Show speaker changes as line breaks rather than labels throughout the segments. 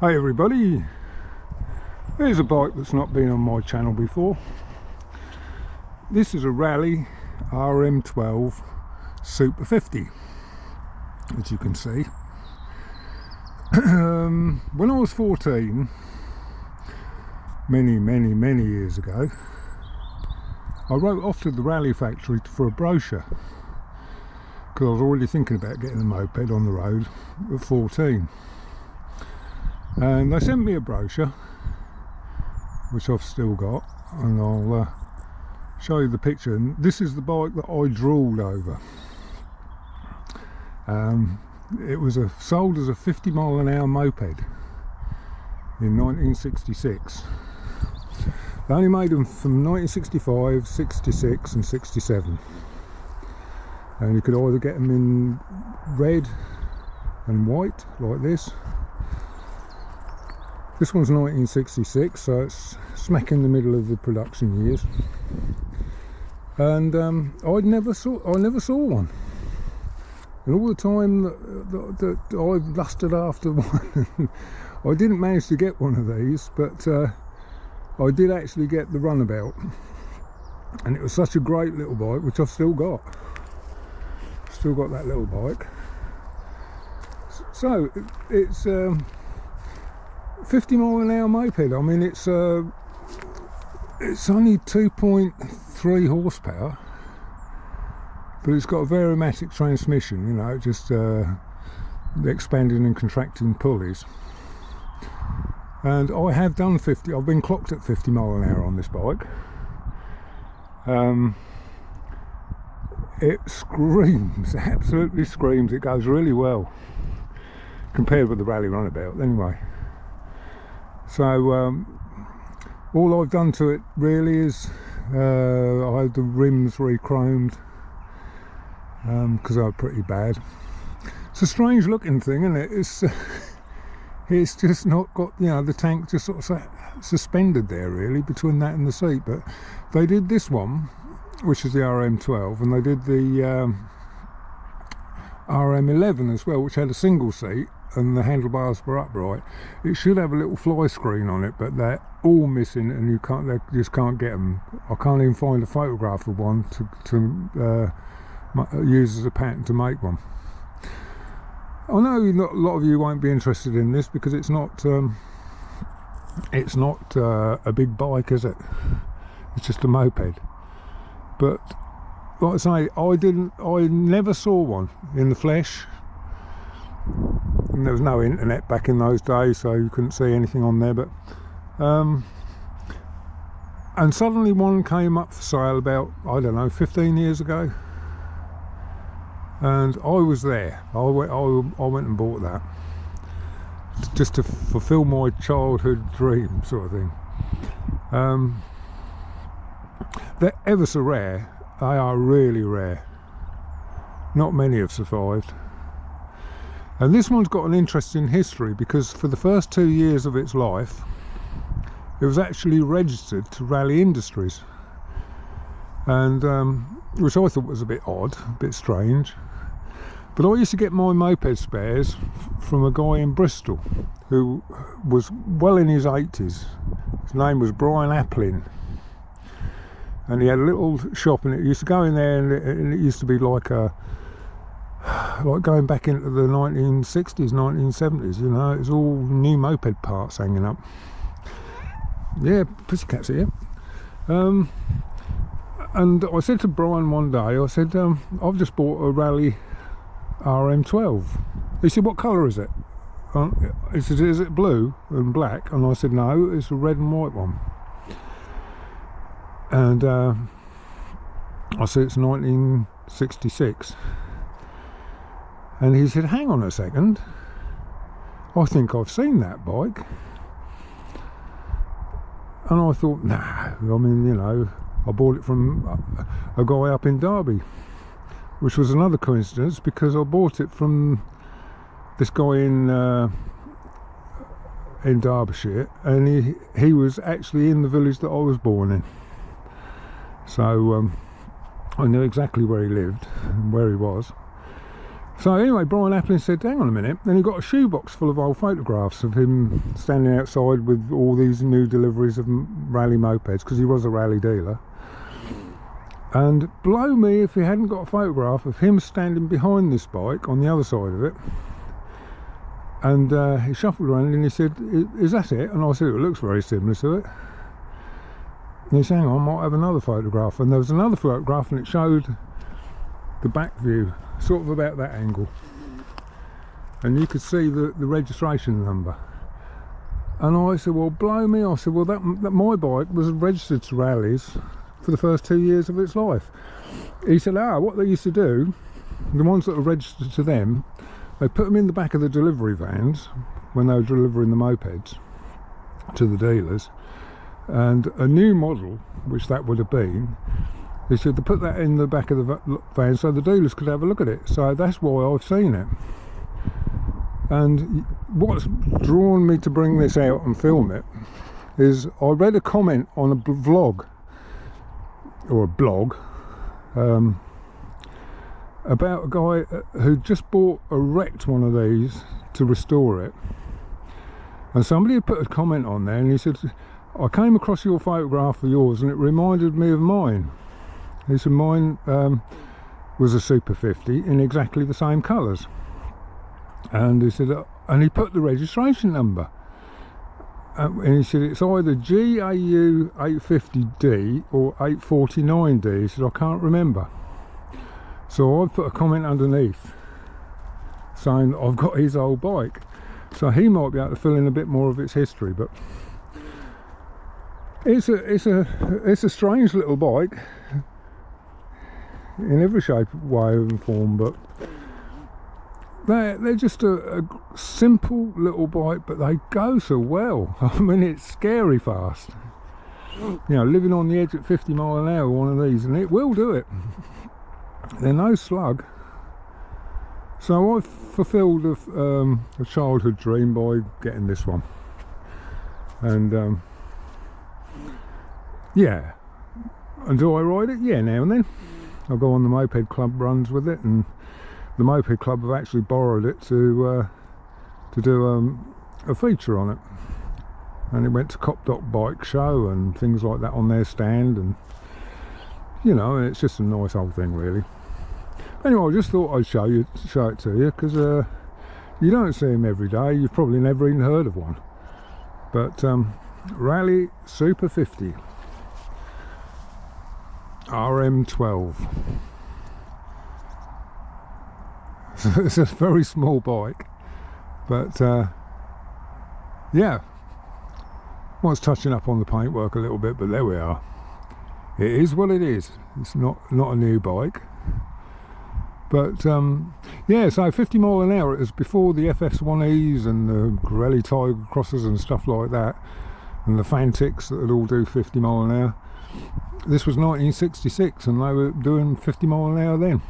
Hey everybody, here's a bike that's not been on my channel before. This is a Raleigh RM12 Super 50, as you can see. When I was 14, many years ago, I wrote off to the Raleigh factory for a brochure because I was already thinking about getting a moped on the road at 14. And they sent me a brochure, which I've still got, and I'll show you the picture. And this is the bike that I drooled over. It was sold as a 50-mile-an-hour moped in 1966. They only made them from 1965, 66 and 67. And you could either get them in red and white, like this. This one's 1966, so it's smack in the middle of the production years. And I never saw one. And all the time that I lusted after one, I didn't manage to get one of these, but I did actually get the Runabout. And it was such a great little bike, which I've still got. Still got that little bike. So it's 50-mile-an-hour moped. I mean, it's only 2.3 horsepower, but it's got a Varimatic transmission, you know, just expanding and contracting pulleys. And I have done 50. I've been clocked at 50 mile an hour on this bike. It screams, absolutely screams. It goes really well compared with the Raleigh Runabout, anyway. So all I've done to it really is I had the rims re-chromed because they were pretty bad. It's a strange looking thing, isn't it? It's just not got, you know, the tank just sort of suspended there really between that and the seat. But they did this one, which is the RM12, and they did the RM11 as well, which had a single seat and the handlebars were upright. It should have a little fly screen on it, but they're all missing, and you just can't get them. I can't even find a photograph of one to use as a pattern to make one. I know a lot of you won't be interested in this because it's not a big bike, is it? It's just a moped. But like I say, I never saw one in the flesh. And there was no internet back in those days, so you couldn't see anything on there. But and suddenly one came up for sale about, I don't know, 15 years ago, and I was there. I went and bought that just to fulfill my childhood dream, sort of thing. They're ever so rare. They are really rare. Not many have survived. And this one's got an interesting history because for the first 2 years of its life, it was actually registered to Raleigh Industries, and which I thought was a bit odd, a bit strange. But I used to get my moped spares from a guy in Bristol who was well in his 80s. His name was Brian Applin, and he had a little shop, and it used to go in there, and it used to be like going back into the 1960s, 1970s, you know. It's all new moped parts hanging up. Yeah, pussycats here. And I said to Brian one day, I said, I've just bought a Raleigh RM12. He said, what colour is it? He said, is it blue and black? And I said, no, it's a red and white one. And I said, it's 1966. And he said, hang on a second, I think I've seen that bike. And I thought, nah, I mean, you know, I bought it from a guy up in Derby, which was another coincidence because I bought it from this guy in Derbyshire, and he was actually in the village that I was born in. So I knew exactly where he lived and where he was. So anyway, Brian Applin said, hang on a minute. Then he got a shoebox full of old photographs of him standing outside with all these new deliveries of Raleigh mopeds, because he was a Raleigh dealer. And blow me if he hadn't got a photograph of him standing behind this bike on the other side of it. And he shuffled around and he said, is that it? And I said, it looks very similar to it. And he said, hang on, I might have another photograph. And there was another photograph and it showed the back view, sort of about that angle. And you could see the registration number. And I said, well, blow me. I said, well, that my bike was registered to Raleigh's for the first 2 years of its life. He said, what they used to do, the ones that are registered to them, they put them in the back of the delivery vans when they were delivering the mopeds to the dealers, and a new model, which that would have been, they said they put that in the back of the van so the dealers could have a look at it. So that's why I've seen it. And what's drawn me to bring this out and film it is I read a comment on a vlog, or a blog, about a guy who just bought a wrecked one of these to restore it, and somebody had put a comment on there and he said, I came across your photograph of yours and it reminded me of mine. He said mine was a Super 50 in exactly the same colours, and he said, and he put the registration number. And he said it's either GAU 850D or 849D. He said I can't remember. So I put a comment underneath saying that I've got his old bike, so he might be able to fill in a bit more of its history. But it's a strange little bike in every shape, way and form, but they're just a simple little bike, but they go so well. I mean, it's scary fast. You know, living on the edge at 50 mile an hour, one of these, and it will do it. They're no slug. So I've fulfilled a childhood dream by getting this one. And yeah. And do I ride it? Yeah, now and then. I go on the moped club runs with it, and the moped club have actually borrowed it to do a feature on it, and it went to Cop Dock Bike Show and things like that on their stand, and you know, it's just a nice old thing really. Anyway, I just thought I'd show it to you, because you don't see them every day. You've probably never even heard of one. But Raleigh Super 50 RM12. It's a very small bike, but yeah, was touching up on the paintwork a little bit, but there we are. It is what it is. It's not a new bike, but yeah. So 50 mile an hour. It was before the FS1Es and the Raleigh Tiger Crossers and stuff like that, and the Fantics that would all do 50 mile an hour. This was 1966, and they were doing 50 mile an hour then.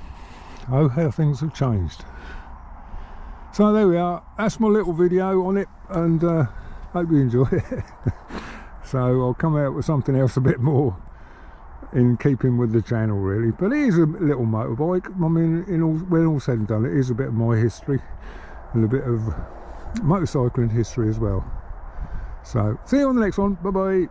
Oh, how things have changed. So there we are. That's my little video on it, and hope you enjoy it. So I'll come out with something else a bit more in keeping with the channel really. But it is a little motorbike. I mean, when all said and done, it is a bit of my history and a bit of motorcycling history as well. So see you on the next one. Bye bye.